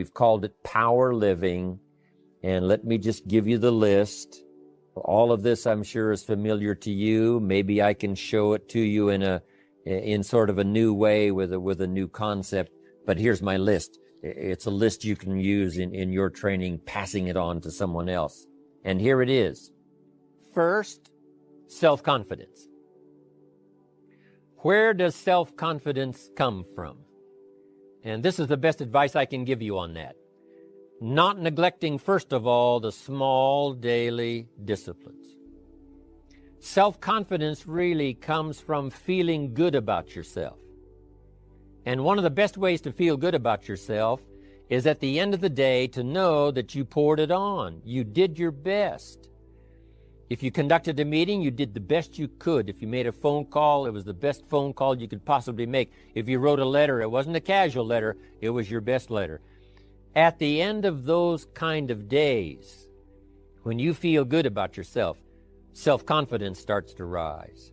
we've called it power living. And let me just give you the list. All of this, I'm sure, is familiar to you. Maybe I can show it to you in sort of a new way with a new concept. But here's my list. It's a list you can use in your training, passing it on to someone else. And here it is. First, self-confidence. Where does self-confidence come from? And this is the best advice I can give you on that. Not neglecting, first of all, the small daily disciplines. Self-confidence really comes from feeling good about yourself. And one of the best ways to feel good about yourself is at the end of the day to know that you poured it on. You did your best. If you conducted a meeting, you did the best you could. If you made a phone call, it was the best phone call you could possibly make. If you wrote a letter, it wasn't a casual letter, it was your best letter. At the end of those kind of days, when you feel good about yourself, self-confidence starts to rise.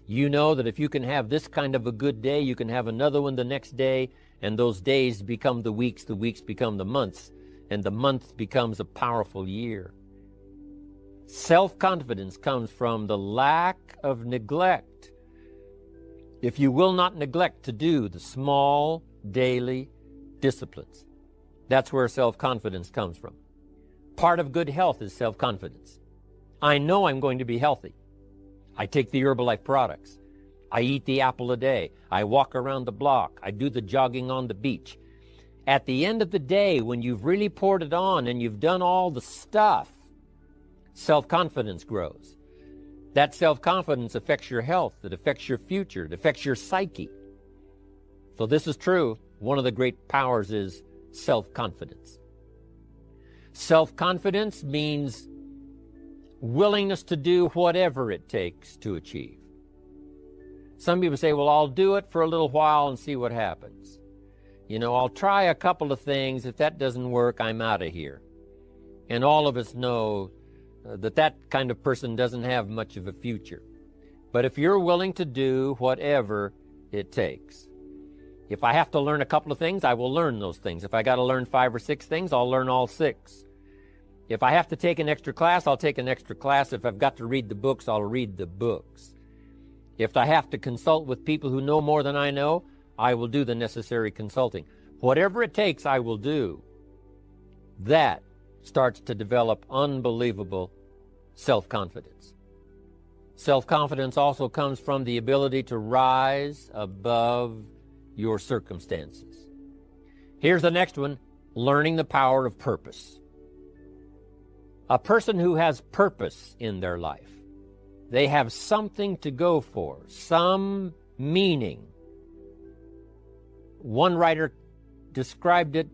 You know that if you can have this kind of a good day, you can have another one the next day, and those days become the weeks become the months, and the month becomes a powerful year. Self-confidence comes from the lack of neglect. If you will not neglect to do the small daily disciplines, that's where self-confidence comes from. Part of good health is self-confidence. I know I'm going to be healthy. I take the Herbalife products. I eat the apple a day. I walk around the block. I do the jogging on the beach. At the end of the day, when you've really poured it on and you've done all the stuff, self-confidence grows. That self-confidence affects your health. It affects your future. It affects your psyche. So this is true. One of the great powers is self-confidence. Self-confidence means willingness to do whatever it takes to achieve. Some people say, well, I'll do it for a little while and see what happens. I'll try a couple of things. If that doesn't work, I'm out of here. And all of us know that kind of person doesn't have much of a future. But if you're willing to do whatever it takes, if I have to learn a couple of things, I will learn those things. If I got to learn 5 or 6 things, I'll learn all 6. If I have to take an extra class, I'll take an extra class. If I've got to read the books, I'll read the books. If I have to consult with people who know more than I know, I will do the necessary consulting. Whatever it takes, I will do. That starts to develop unbelievable self-confidence. Self-confidence also comes from the ability to rise above your circumstances. Here's the next one, learning the power of purpose. A person who has purpose in their life, they have something to go for, some meaning. One writer described it,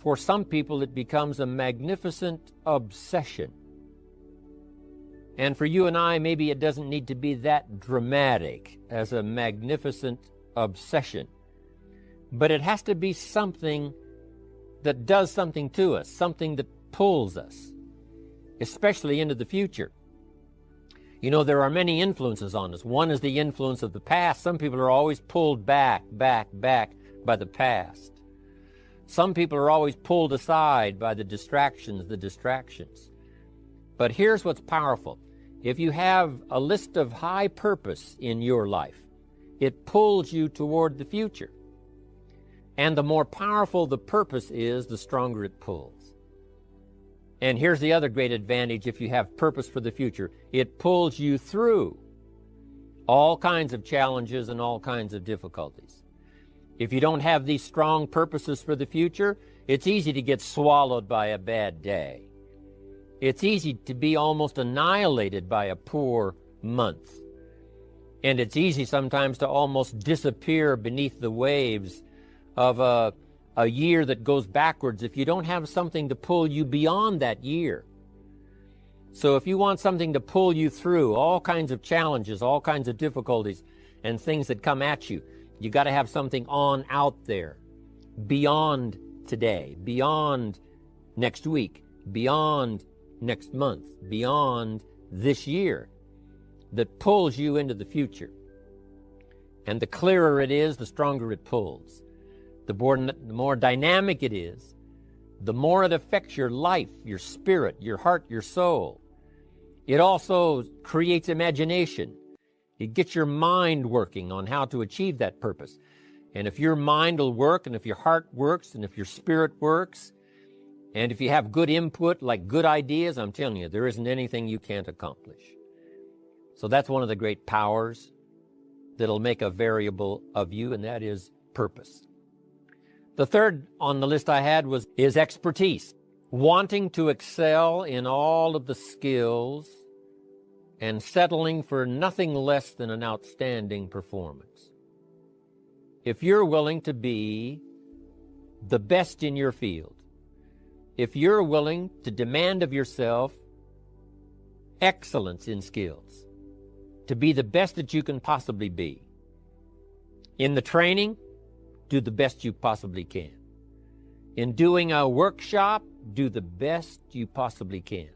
for some people it becomes a magnificent obsession. And for you and I, maybe it doesn't need to be that dramatic as a magnificent obsession. But it has to be something that does something to us, something that pulls us, especially into the future. There are many influences on us. One is the influence of the past. Some people are always pulled back by the past. Some people are always pulled aside by the distractions. But here's what's powerful. If you have a list of high purpose in your life, it pulls you toward the future. And the more powerful the purpose is, the stronger it pulls. And here's the other great advantage if you have purpose for the future. It pulls you through all kinds of challenges and all kinds of difficulties. If you don't have these strong purposes for the future, it's easy to get swallowed by a bad day. It's easy to be almost annihilated by a poor month. And it's easy sometimes to almost disappear beneath the waves of a year that goes backwards if you don't have something to pull you beyond that year. So if you want something to pull you through all kinds of challenges, all kinds of difficulties, and things that come at you, you got to have something on out there, beyond today, beyond next week, beyond next month, beyond this year, that pulls you into the future. And the clearer it is, the stronger it pulls. The more dynamic it is, the more it affects your life, your spirit, your heart, your soul. It also creates imagination. It gets your mind working on how to achieve that purpose. And if your mind will work, and if your heart works, and if your spirit works, and if you have good input, like good ideas, I'm telling you, there isn't anything you can't accomplish. So that's one of the great powers that'll make a variable of you, and that is purpose. The third on the list I had is expertise. Wanting to excel in all of the skills and settling for nothing less than an outstanding performance. If you're willing to be the best in your field, if you're willing to demand of yourself excellence in skills, to be the best that you can possibly be, in the training, do the best you possibly can. In doing a workshop, do the best you possibly can.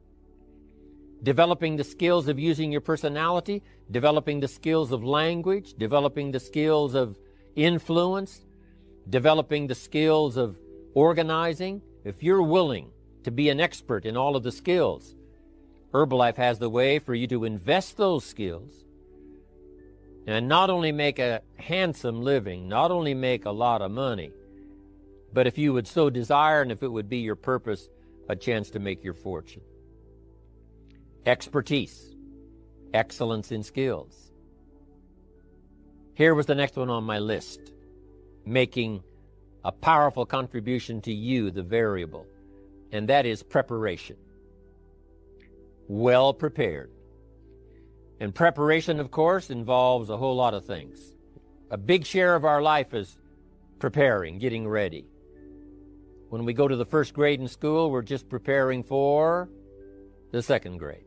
Developing the skills of using your personality, developing the skills of language, developing the skills of influence, developing the skills of organizing. If you're willing to be an expert in all of the skills, Herbalife has the way for you to invest those skills and not only make a handsome living, not only make a lot of money, but if you would so desire and if it would be your purpose, a chance to make your fortune. Expertise, excellence in skills. Here was the next one on my list, making a powerful contribution to you, the variable, and that is preparation. Well prepared. And preparation, of course, involves a whole lot of things. A big share of our life is preparing, getting ready. When we go to the first grade in school, we're just preparing for the second grade.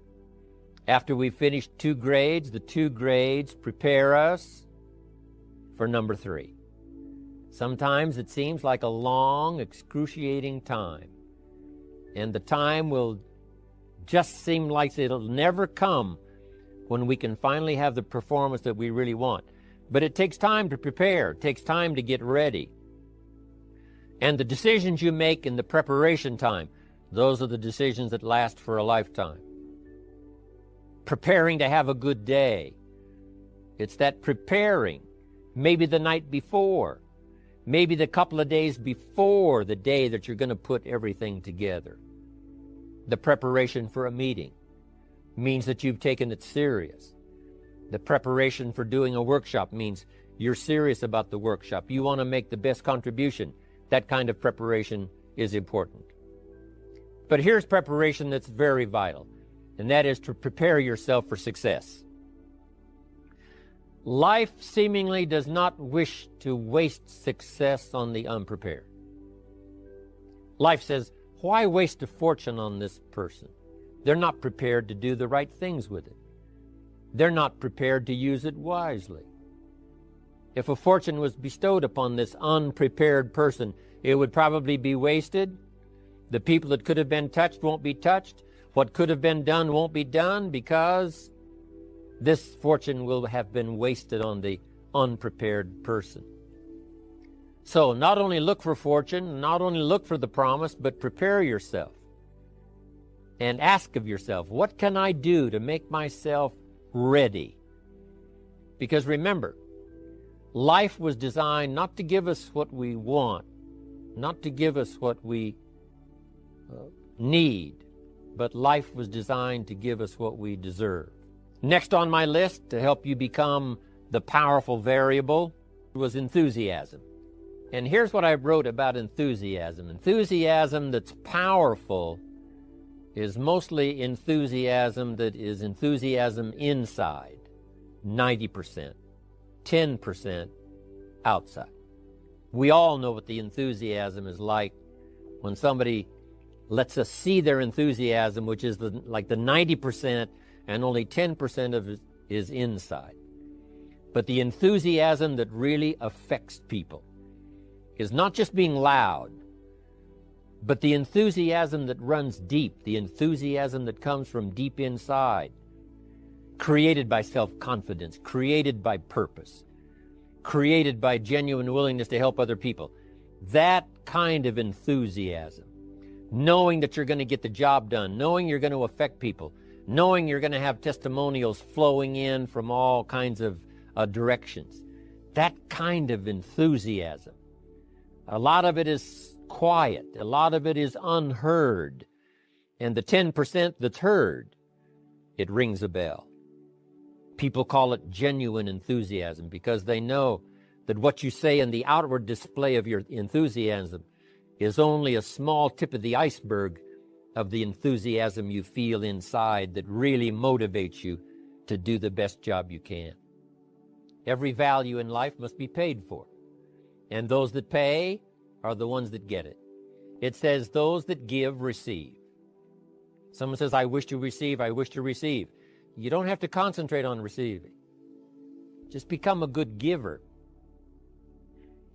After we finish 2 grades, the 2 grades prepare us for number 3. Sometimes it seems like a long, excruciating time. And the time will just seem like it'll never come when we can finally have the performance that we really want. But it takes time to prepare. It takes time to get ready. And the decisions you make in the preparation time, those are the decisions that last for a lifetime. Preparing to have a good day. It's that preparing, maybe the night before, maybe the couple of days before the day that you're going to put everything together. The preparation for a meeting means that you've taken it serious. The preparation for doing a workshop means you're serious about the workshop. You want to make the best contribution. That kind of preparation is important. But here's preparation that's very vital, and that is to prepare yourself for success. Life seemingly does not wish to waste success on the unprepared. Life says, why waste a fortune on this person? They're not prepared to do the right things with it. They're not prepared to use it wisely. If a fortune was bestowed upon this unprepared person, it would probably be wasted. The people that could have been touched won't be touched. What could have been done won't be done because this fortune will have been wasted on the unprepared person. So not only look for fortune, not only look for the promise, but prepare yourself. And ask of yourself, what can I do to make myself ready? Because remember, life was designed not to give us what we want, not to give us what we need, but life was designed to give us what we deserve. Next on my list to help you become the powerful variable was enthusiasm. And here's what I wrote about enthusiasm. Enthusiasm that's powerful is mostly enthusiasm that is enthusiasm inside, 90%, 10% outside. We all know what the enthusiasm is like when somebody lets us see their enthusiasm, which is like the 90%, and only 10% of it is inside. But the enthusiasm that really affects people is not just being loud, but the enthusiasm that runs deep, the enthusiasm that comes from deep inside, created by self-confidence, created by purpose, created by genuine willingness to help other people. That kind of enthusiasm. knowing that you're going to get the job done, knowing you're going to affect people, knowing you're going to have testimonials flowing in from all kinds of directions. That kind of enthusiasm. A lot of it is quiet. A lot of it is unheard. And the 10% that's heard, it rings a bell. People call it genuine enthusiasm because they know that what you say in the outward display of your enthusiasm is only a small tip of the iceberg of the enthusiasm you feel inside that really motivates you to do the best job you can. Every value in life must be paid for, and those that pay are the ones that get it. It says those that give receive. Someone says, I wish to receive, I wish to receive. You don't have to concentrate on receiving. Just become a good giver.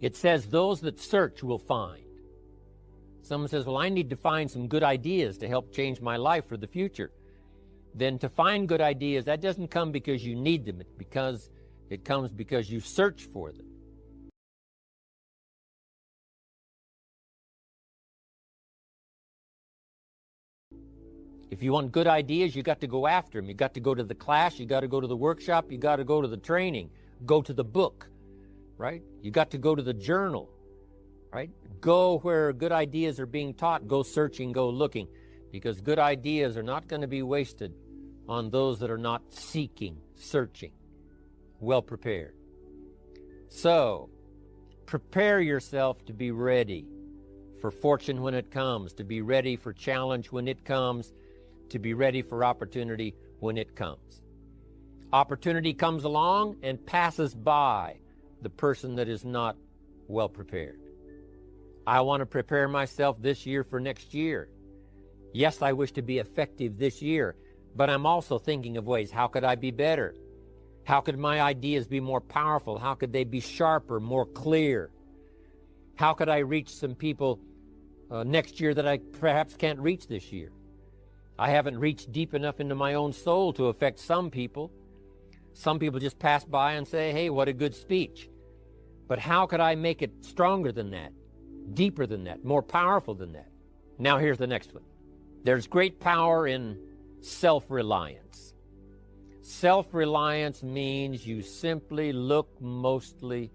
It says those that search will find. Someone says, well, I need to find some good ideas to help change my life for the future. Then to find good ideas, that doesn't come because you need them. It comes because you search for them. If you want good ideas, you got to go after them. You got to go to the class, you got to go to the workshop, you got to go to the training, go to the book, right? You got to go to the journal, right? Go where good ideas are being taught. Go searching, go looking, because good ideas are not going to be wasted on those that are not seeking, searching, well prepared. So, prepare yourself to be ready for fortune when it comes, to be ready for challenge when it comes, to be ready for opportunity when it comes. Opportunity comes along and passes by the person that is not well prepared. I want to prepare myself this year for next year. Yes, I wish to be effective this year, but I'm also thinking of ways, how could I be better? How could my ideas be more powerful? How could they be sharper, more clear? How could I reach some people next year that I perhaps can't reach this year? I haven't reached deep enough into my own soul to affect some people. Some people just pass by and say, hey, what a good speech. But how could I make it stronger than that, deeper than that, more powerful than that? Now here's the next one. There's great power in self-reliance. Self-reliance means you simply look mostly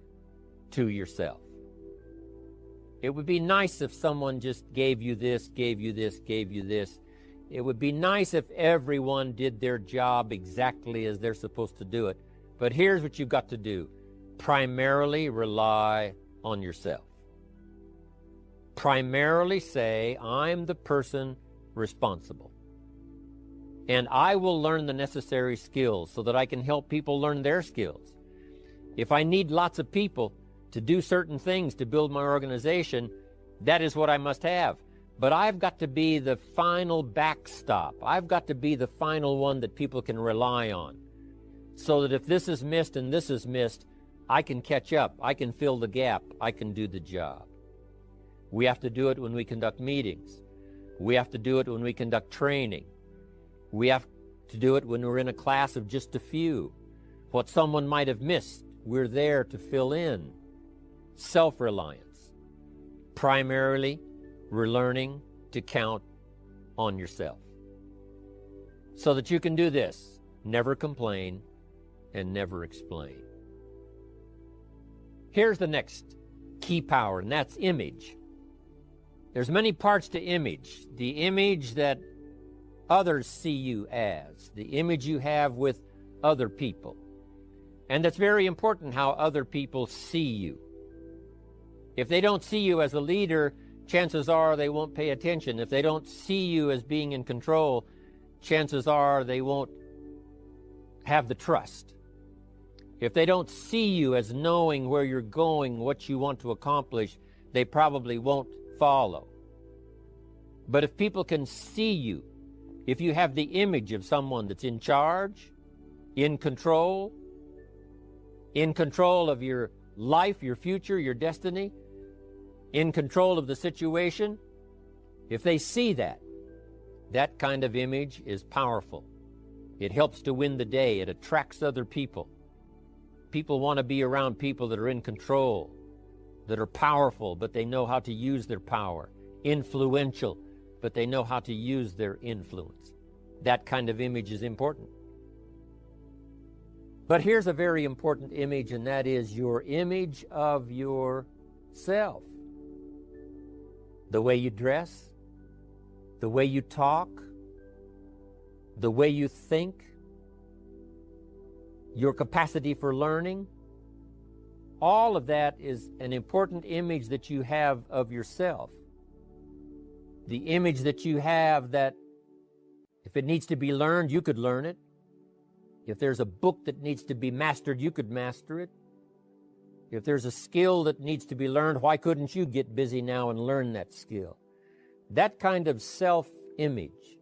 to yourself. It would be nice if someone just gave you this, gave you this, gave you this. It would be nice if everyone did their job exactly as they're supposed to do it. But here's what you've got to do. Primarily rely on yourself. Primarily say, I'm the person responsible. And I will learn the necessary skills so that I can help people learn their skills. If I need lots of people to do certain things to build my organization, that is what I must have. But I've got to be the final backstop. I've got to be the final one that people can rely on, so that if this is missed and this is missed, I can catch up, I can fill the gap, I can do the job. We have to do it when we conduct meetings. We have to do it when we conduct training. We have to do it when we're in a class of just a few. What someone might have missed, we're there to fill in. Self-reliance. Primarily, we're learning to count on yourself so that you can do this: never complain and never explain. Here's the next key power, and that's image. There's many parts to image. The image that others see you as, the image you have with other people. And that's very important, how other people see you. If they don't see you as a leader, chances are they won't pay attention. If they don't see you as being in control, chances are they won't have the trust. If they don't see you as knowing where you're going, what you want to accomplish, they probably won't follow. But if people can see you, if you have the image of someone that's in charge, in control of your life, your future, your destiny, in control of the situation, if they see that, that kind of image is powerful. It helps to win the day. It attracts other people. People want to be around people that are in control, that are powerful, but they know how to use their power, influential, but they know how to use their influence. That kind of image is important. But here's a very important image, and that is your image of yourself. The way you dress, the way you talk, the way you think, your capacity for learning. All of that is an important image that you have of yourself. The image that you have that if it needs to be learned, you could learn it. If there's a book that needs to be mastered, you could master it. If there's a skill that needs to be learned, why couldn't you get busy now and learn that skill? That kind of self-image,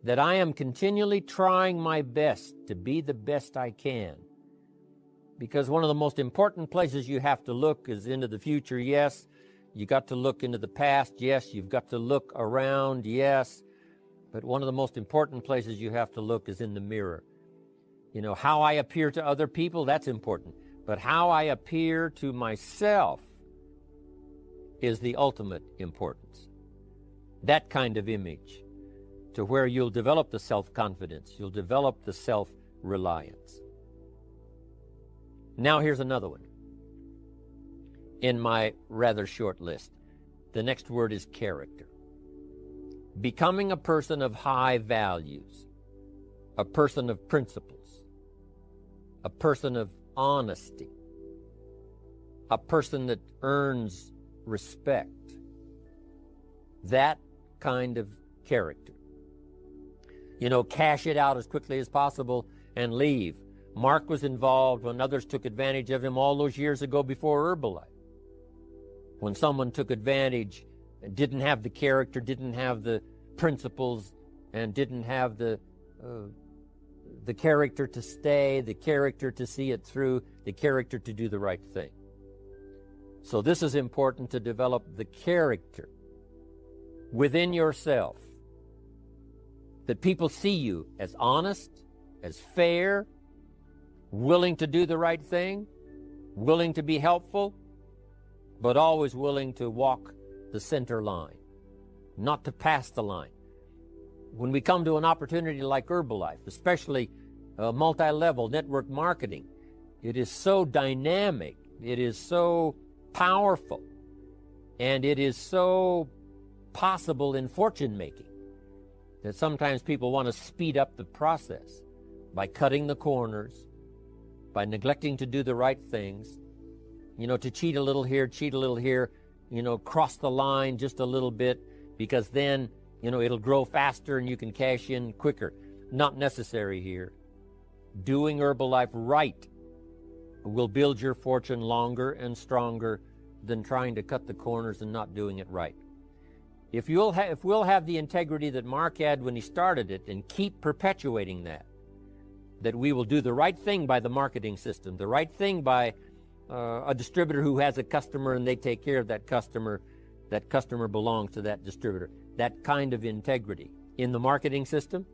that I am continually trying my best to be the best I can. Because one of the most important places you have to look is into the future, yes. You got to look into the past, yes. You've got to look around, yes. But one of the most important places you have to look is in the mirror. You know, how I appear to other people, that's important. But how I appear to myself is the ultimate importance. That kind of image, to where you'll develop the self-confidence, you'll develop the self-reliance. Now here's another one in my rather short list. The next word is character. Becoming a person of high values, a person of principles, a person of honesty, a person that earns respect. That kind of character. You know, cash it out as quickly as possible and leave. Mark was involved when others took advantage of him all those years ago before Herbalife. When someone took advantage and didn't have the character, didn't have the principles, and didn't have the character to stay, the character to see it through, the character to do the right thing. So this is important, to develop the character within yourself, that people see you as honest, as fair, willing to do the right thing, willing to be helpful, but always willing to walk the center line, not to pass the line. When we come to an opportunity like Herbalife, especially multi-level network marketing, it is so dynamic, it is so powerful, and it is so possible in fortune making that sometimes people want to speed up the process by cutting the corners, by neglecting to do the right things, you know, to cheat a little here, you know, cross the line just a little bit, because then, you know, it'll grow faster and you can cash in quicker. Not necessary here. Doing Herbalife right will build your fortune longer and stronger than trying to cut the corners and not doing it right. If we'll have the integrity that Mark had when he started it and keep perpetuating that we will do the right thing by the marketing system, the right thing by a distributor who has a customer and they take care of that customer belongs to that distributor. That kind of integrity in the marketing system,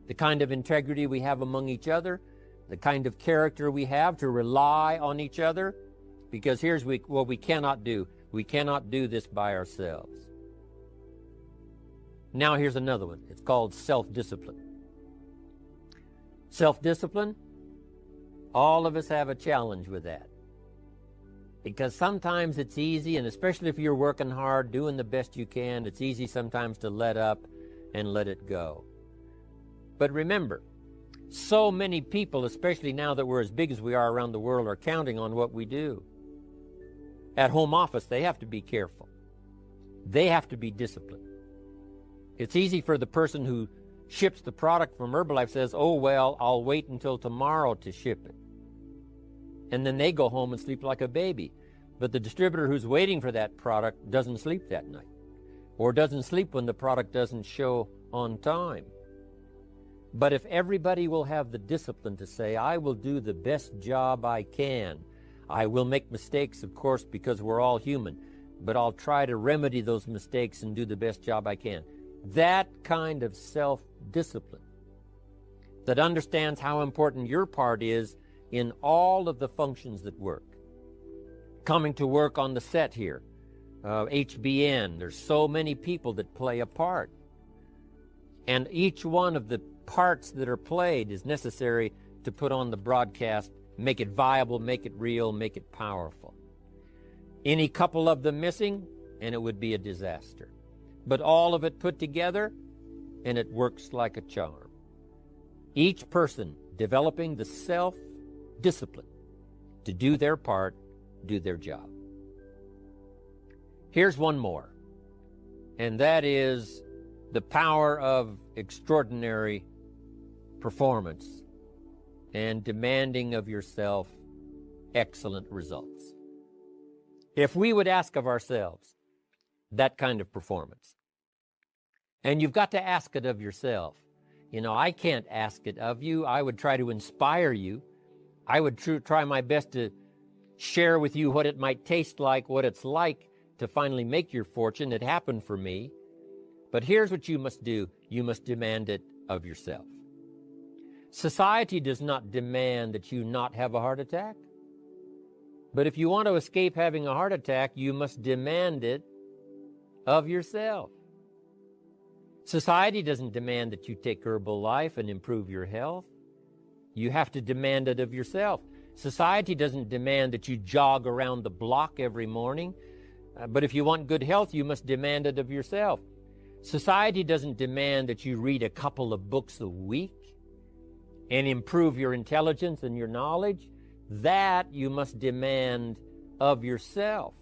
the kind of integrity we have among each other, the kind of character we have to rely on each other, because here's what we cannot do. We cannot do this by ourselves. Now here's another one. It's called self-discipline. Self-discipline, all of us have a challenge with that. Because sometimes it's easy, and especially if you're working hard, doing the best you can, it's easy sometimes to let up and let it go. But remember, so many people, especially now that we're as big as we are around the world, are counting on what we do. At home office, they have to be careful. They have to be disciplined. It's easy for the person who ships the product from Herbalife says, oh, well, I'll wait until tomorrow to ship it. And then they go home and sleep like a baby. But the distributor who's waiting for that product doesn't sleep that night, or doesn't sleep when the product doesn't show on time. But if everybody will have the discipline to say, I will do the best job I can. I will make mistakes, of course, because we're all human, but I'll try to remedy those mistakes and do the best job I can. That kind of self-discipline that understands how important your part is in all of the functions that work. Coming to work on the set here, HBN. There's so many people that play a part. And each one of the parts that are played is necessary to put on the broadcast, make it viable, make it real, make it powerful. Any couple of them missing, and it would be a disaster. But all of it put together, and it works like a charm. Each person developing the self-discipline to do their part, do their job. Here's one more, and that is the power of extraordinary performance and demanding of yourself excellent results. If we would ask of ourselves that kind of performance, and you've got to ask it of yourself. You know, I can't ask it of you. I would try to inspire you. I would try my best to share with you what it might taste like, what it's like to finally make your fortune. It happened for me. But here's what you must do. You must demand it of yourself. Society does not demand that you not have a heart attack. But if you want to escape having a heart attack, you must demand it of yourself. Society doesn't demand that you take Herbalife and improve your health. You have to demand it of yourself. Society doesn't demand that you jog around the block every morning. But if you want good health, you must demand it of yourself. Society doesn't demand that you read a couple of books a week and improve your intelligence and your knowledge. That you must demand of yourself.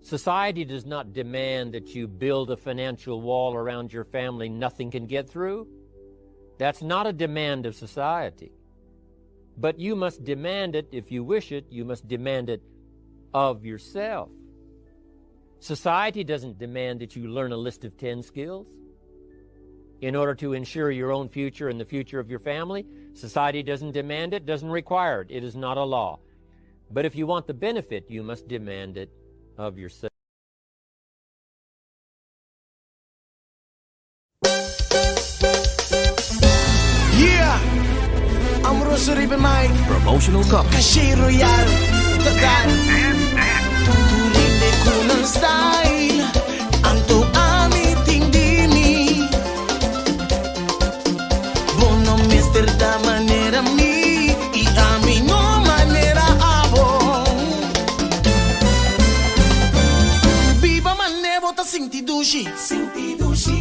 Society does not demand that you build a financial wall around your family nothing can get through. That's not a demand of society. But you must demand it. If you wish it, you must demand it of yourself. Society doesn't demand that you learn a list of 10 skills in order to ensure your own future and the future of your family. Society doesn't demand it, doesn't require it. It is not a law. But if you want the benefit, you must demand it of yourself. Yeah, I'm Rosary Mike. Promotional copy. Cache Royal. Tagal. Tuturite ko ng style. Anto amit hindi mi. Bono mister da manera mi. Iami no manera abong. Viva manevo ta sinti dushi. Sinti dushi.